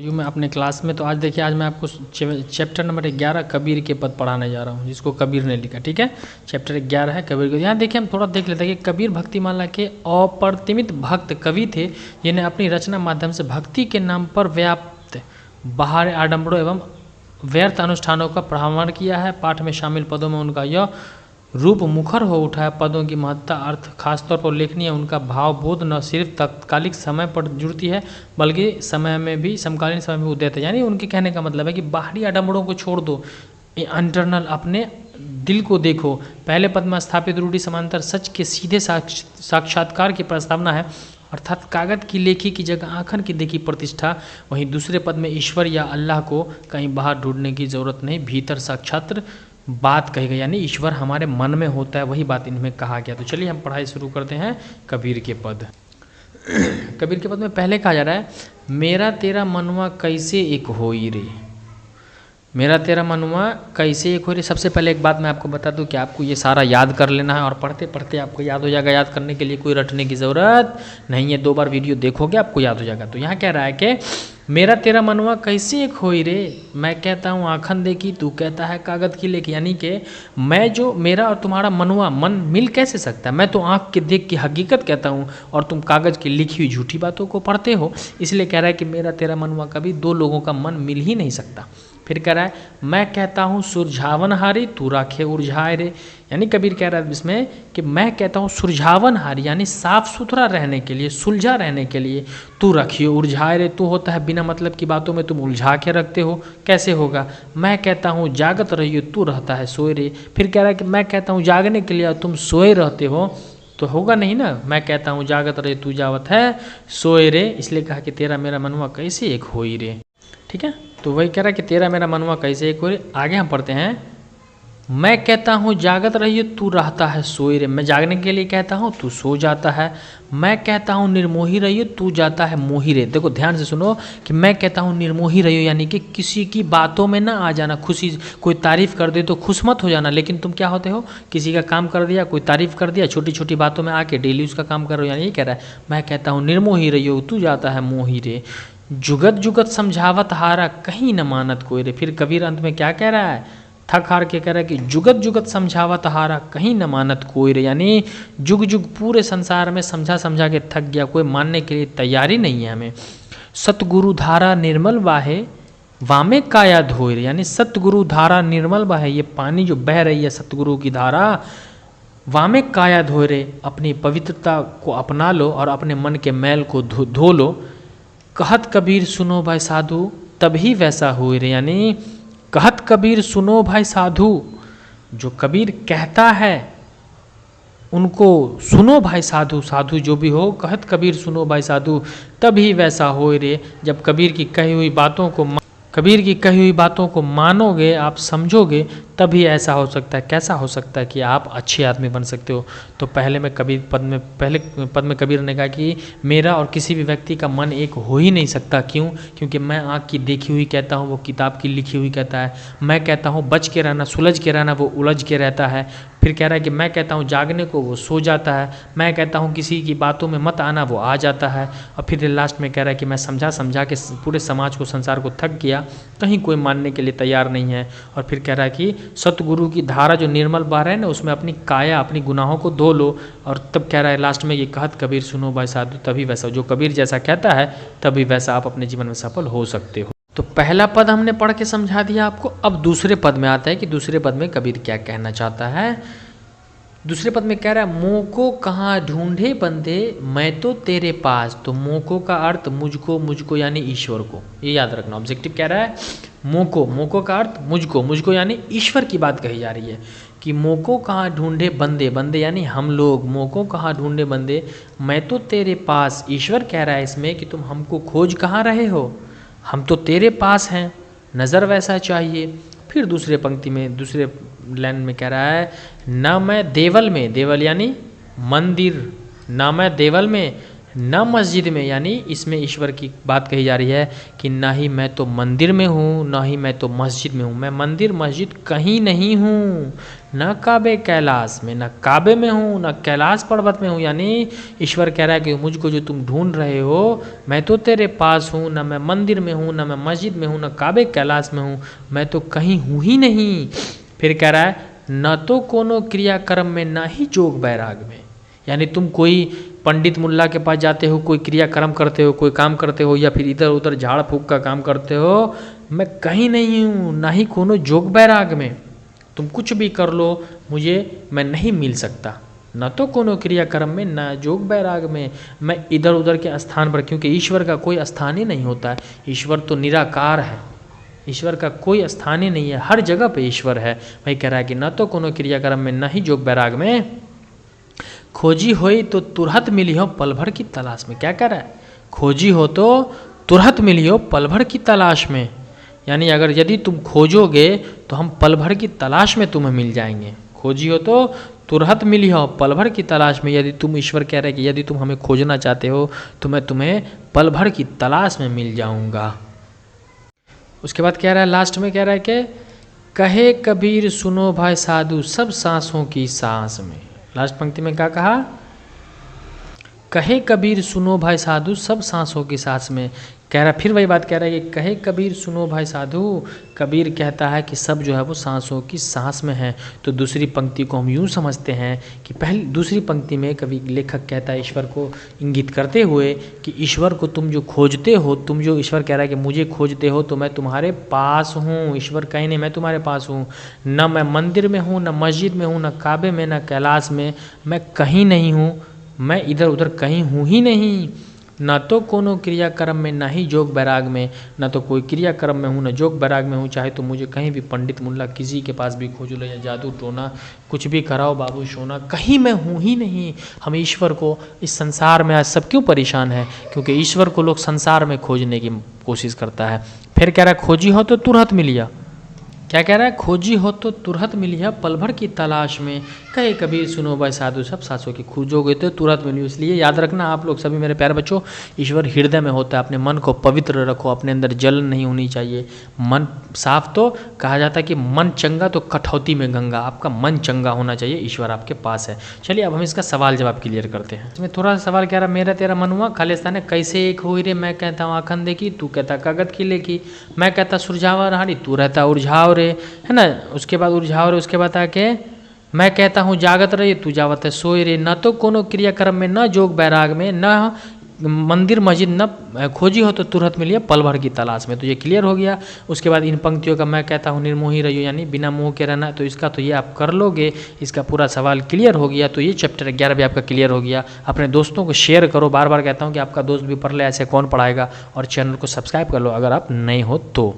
यूँ मैं अपने क्लास में तो आज देखिए, आज मैं आपको चैप्टर नंबर 11 कबीर के पद पढ़ाने जा रहा हूँ, जिसको कबीर ने लिखा। ठीक है, चैप्टर 11 है कबीर के। यहाँ देखिए हम थोड़ा देख लेते हैं कि कबीर भक्तिमाला के अप्रतिमित भक्त कवि थे, जिन्हें अपनी रचना माध्यम से भक्ति के नाम पर व्याप्त बाहर आडंबरों एवं व्यर्थ अनुष्ठानों का प्रमाण किया है। पाठ में शामिल पदों में उनका यह रूप मुखर हो उठा है। पदों की महत्ता अर्थ खासतौर पर उल्लेखनीय है। उनका भावबोध न सिर्फ तत्कालिक समय पर जुड़ती है, बल्कि समय में भी, समकालीन समय में उदय है। यानी उनके कहने का मतलब है कि बाहरी आडंबरों को छोड़ दो, इंटरनल अपने दिल को देखो। पहले पद में स्थापित रूढ़ि समांतर सच के सीधे साक्षात्कार की प्रस्तावना है, अर्थात कागज की लेखी की जगह आंखन की देखी प्रतिष्ठा। वहीं दूसरे पद में ईश्वर या अल्लाह को कहीं बाहर ढूंढने की जरूरत नहीं, भीतर साक्षात बात कही गई, यानी ईश्वर हमारे मन में होता है, वही बात इनमें कहा गया। तो चलिए हम पढ़ाई शुरू करते हैं कबीर के पद। कबीर के पद में पहले कहा जा रहा है, मेरा तेरा मनुआ कैसे एक होई रे। मेरा तेरा मनुआ कैसे एक हो रे। सबसे पहले एक बात मैं आपको बता दूं कि आपको ये सारा याद कर लेना है, और पढ़ते पढ़ते आपको याद हो जाएगा। याद करने के लिए कोई रटने की ज़रूरत नहीं है, 2 बार वीडियो देखोगे आपको याद हो जाएगा। तो यहाँ कह रहा है कि मेरा तेरा मनुआ कैसे एक होई रे। मैं कहता हूँ आँखन देखी, तू कहता है कागज की लेखी। यानी कि मैं जो, मेरा और तुम्हारा मनुआ मन मिल कैसे सकता है। मैं तो आँख के देख की हकीकत कहता हूँ और तुम कागज़ की लिखी हुई झूठी बातों को पढ़ते हो। इसलिए कह रहा है कि मेरा तेरा मनुआ कभी 2 लोगों का मन मिल ही नहीं सकता। फिर कह रहा है, मैं कहता हूँ सुरझावन हारी, तू राखे उलझाए रे। यानी कबीर कह रहा है इसमें कि मैं कहता हूँ सुरझावन हारी, यानी साफ सुथरा रहने के लिए, सुलझा रहने के लिए, तू रखिए उलझाए रे। तू होता है बिना मतलब की बातों में तुम उलझा के रखते हो, कैसे होगा। मैं कहता हूँ जागत रहिए, तू रहता है सोए रे। फिर कह रहा है कि मैं कहता हूँ जागने के लिए, तुम सोए रहते हो, तो होगा नहीं ना। मैं कहता हूँ जागत रहे, तू जावत है सोए रे। इसलिए कहा कि तेरा मेरा मनुआ कैसे एक होई रे। ठीक है, तो वही कह रहा है कि तेरा मेरा मनुआ कैसे एक हो रे। आगे हम पढ़ते हैं, मैं कहता हूँ जागत रहिए, तू रहता है सोए रे। मैं जागने के लिए कहता हूँ, तू सो जाता है। मैं कहता हूँ निर्मोही रहिए, तू जाता है मोही रे। देखो ध्यान से सुनो कि मैं कहता हूँ निर्मोही रहिए, यानी कि किसी की बातों में ना आ जाना। खुशी, कोई तारीफ कर दे तो खुश मत हो जाना, लेकिन तुम क्या होते हो, किसी का काम कर दिया, कोई तारीफ कर दिया, छोटी छोटी बातों में आके डेली उसका काम कर रहे हो। यानी ये कह रहा है, मैं कहता हूँ निर्मोही रहिए, तू जाता है मोही रे। जुगत जुगत समझावत हारा, कहीं न मानत कोई रे। फिर कबीर अंत में क्या कह रहा है, थक हार के कह रहा है कि जुगत जुगत समझावत हारा, कहीं न मानत कोई रे। यानी जुग जुग पूरे संसार में समझा समझा के थक गया, कोई मानने के लिए तैयारी नहीं है हमें। सतगुरु धारा निर्मल बाहे, वामे काया धोए रे। यानी सतगुरु धारा निर्मल बाहे, ये पानी जो बह रही है सतगुरु की धारा, वामे काया धोए रे। अपनी पवित्रता को अपना लो और अपने मन के मैल को धो लो। कहत कबीर सुनो भाई साधु, तभी वैसा हुए रे। यानी कहत कबीर सुनो भाई साधु, जो कबीर कहता है उनको सुनो भाई साधु। साधु जो भी हो, कहत कबीर सुनो भाई साधु, तभी वैसा होए रे। जब कबीर की कही हुई बातों को मानोगे, आप समझोगे, तभी ऐसा हो सकता है। कैसा हो सकता है कि आप अच्छे आदमी बन सकते हो। तो पहले पद में कबीर ने कहा कि मेरा और किसी भी व्यक्ति का मन एक हो ही नहीं सकता। क्यों? क्योंकि मैं आँख की देखी हुई कहता हूँ, वो किताब की लिखी हुई कहता है। मैं कहता हूँ बच के रहना, सुलझ के रहना, वो उलझ के रहता है। फिर कह रहा है कि मैं कहता हूँ जागने को, वो सो जाता है। मैं कहता हूँ किसी की बातों में मत आना, वो आ जाता है। और फिर लास्ट में कह रहा है कि मैं समझा समझा के पूरे समाज को, संसार को थक गया, कहीं कोई मानने के लिए तैयार नहीं है। और फिर कह रहा है कि सतगुरु की धारा जो निर्मल बह रहा है ना, उसमें अपनी काया, अपनी गुनाहों को धो लो। और तब कह रहा है लास्ट में, ये कहत कबीर सुनो भाई साधु, तभी वैसा, जो कबीर जैसा कहता है तभी वैसा आप अपने जीवन में सफल हो सकते हो। तो पहला पद हमने पढ़ के समझा दिया आपको। अब दूसरे पद में आता है कि दूसरे पद में कबीर क्या कहना चाहता है। दूसरे पद में कह रहा है, मोको कहाँ ढूंढे बंदे, मैं तो तेरे पास। तो मोको का अर्थ मुझको यानी ईश्वर को, ये याद रखना। ऑब्जेक्टिव कह रहा है मोको का अर्थ मुझको यानी ईश्वर की बात कही जा रही है कि मोको कहाँ ढूंढे बंदे यानी हम लोग, मोको कहाँ ढूंढे बंदे, मैं तो तेरे पास। ईश्वर कह रहा है इसमें कि तुम हमको खोज कहाँ रहे हो, हम तो तेरे पास हैं, नज़र वैसा चाहिए। फिर दूसरे पंक्ति में, दूसरे लाइन में कह रहा है, न मैं देवल में, देवल यानी मंदिर, न मैं देवल में, न मस्जिद में, यानी इसमें ईश्वर की बात कही जा रही है कि ना ही मैं तो मंदिर में हूँ, ना ही मैं तो मस्जिद में हूँ, मैं मंदिर मस्जिद कहीं नहीं हूँ, न काबे कैलाश में, न काबे में हूँ, न कैलाश पर्वत में हूँ। यानी ईश्वर कह रहा है कि मुझको जो तुम ढूंढ रहे हो, मैं तो तेरे पास हूँ, न मैं मंदिर में हूँ, न मैं मस्जिद में हूँ, न काबे कैलाश में हूँ, मैं तो कहीं हूँ ही नहीं। फिर कह रहा है न तो कोनो क्रियाक्रम में, ना ही जोग बैराग में। यानी तुम कोई पंडित मुल्ला के पास जाते हो, कोई क्रियाक्रम करते हो, कोई काम करते हो, या फिर इधर उधर झाड़ फूक का काम करते हो, मैं कहीं नहीं हूँ, ना ही कोनो जोग बैराग में। तुम कुछ भी कर लो, मुझे मैं नहीं मिल सकता। न तो कोनो क्रियाक्रम में, न जोग बैराग में, मैं इधर उधर के स्थान पर, क्योंकि ईश्वर का कोई स्थान ही नहीं होता है। ईश्वर तो निराकार है, ईश्वर का कोई स्थान ही नहीं है, हर जगह पे ईश्वर है। वही कह रहा है कि न तो कोनो क्रियाक्रम में, न ही जोग बैराग में, खोजी होई तो तुरहत मिली हो पल भर की तलाश में। क्या कह रहा है? खोजी हो तो तुरहत मिली हो पल भर की तलाश में। यानी अगर यदि तुम खोजोगे तो हम पल भर की तलाश में तुम्हें मिल जाएंगे। खोजी हो तो तुरहत मिली हो पल भर की तलाश में। यदि तुम, ईश्वर कह रहे हैं कि यदि तुम हमें खोजना चाहते हो तो मैं तुम्हें पल भर की तलाश में मिल जाऊंगा। उसके बाद कह रहा है, लास्ट में कह रहा है कि कहे कबीर सुनो भाई साधु सब सांसों की सांस में। लास्ट पंक्ति में क्या कहा? कहे कबीर सुनो भाई साधु सब सांसों की सांस में। कह रहा, फिर वही बात कह रहा है कि कहे कबीर सुनो भाई साधु। कबीर कहता है कि सब जो है वो सांसों की सांस में है। तो दूसरी पंक्ति को हम यूँ समझते हैं कि पहली दूसरी पंक्ति में कवि लेखक कहता है ईश्वर को इंगित करते हुए कि ईश्वर को तुम जो खोजते हो, तुम जो, ईश्वर कह रहा है कि मुझे खोजते हो तो मैं तुम्हारे पास हूँ। ईश्वर कहीं नहीं, मैं तुम्हारे पास हूँ। न मैं मंदिर में हूँ, न मस्जिद में हूँ, न काबे में, न कैलाश में, मैं कहीं नहीं हूँ, मैं इधर उधर कहीं हूँ ही नहीं। न तो कोनो क्रियाक्रम में, न ही जोग बैराग में, न तो कोई क्रियाक्रम में हूँ, न जोग बैराग में हूँ। चाहे तो मुझे कहीं भी पंडित मुल्ला किसी के पास भी खोज लो, या जादू टोना कुछ भी कराओ बाबू सोना, कहीं मैं हूँ ही नहीं। हम ईश्वर को इस संसार में आज सब क्यों परेशान है? क्योंकि ईश्वर को लोग संसार में खोजने की कोशिश करता है। फिर कह रहा है खोजी हो तो तुरंत मिलिया। क्या कह रहा है? खोजी हो तो तुरंत मिलिया पल भर की तलाश में। कहे कबीर सुनो भाई साधु सब सांसों की, खोजोगे तो तुरंत मिली। इसलिए याद रखना आप लोग सभी मेरे प्यारे बच्चों, ईश्वर हृदय में होता है। अपने मन को पवित्र रखो, अपने अंदर जलन नहीं होनी चाहिए। मन साफ, तो कहा जाता है कि मन चंगा तो कठौती में गंगा। आपका मन चंगा होना चाहिए, ईश्वर आपके पास है। चलिए अब हम इसका सवाल जवाब क्लियर करते हैं। इसमें थोड़ा सा सवाल कह रहा, मेरा तेरा मन हुआ खालिस्तान है, कैसे एक हो रे? मैं कहता हूँ आखन देखी, तू कहता कागत की लेखी। मैं कहता सुरझावा रहाड़ी, तू रहता उलझाव रे, है ना। उसके बाद उलझाव रे, उसके बाद आके मैं कहता हूँ जागत रहे, तू जावत है सोए रे। न तो कोनो क्रियाक्रम में, न जोग बैराग में, न मंदिर मस्जिद, न खोजी हो तो तुरंत मिलिए पल भर की तलाश में। तो ये क्लियर हो गया। उसके बाद इन पंक्तियों का मैं कहता हूँ निर्मोही रहियो, यानी बिना मोह के रहना। तो इसका तो ये आप कर लोगे, इसका पूरा सवाल क्लियर हो गया। तो ये चैप्टर 11 भी आपका क्लियर हो गया। अपने दोस्तों को शेयर करो, बार बार कहता हूँ कि आपका दोस्त भी पढ़ ले, ऐसे कौन पढ़ाएगा। और चैनल को सब्सक्राइब कर लो अगर आप नए हो तो।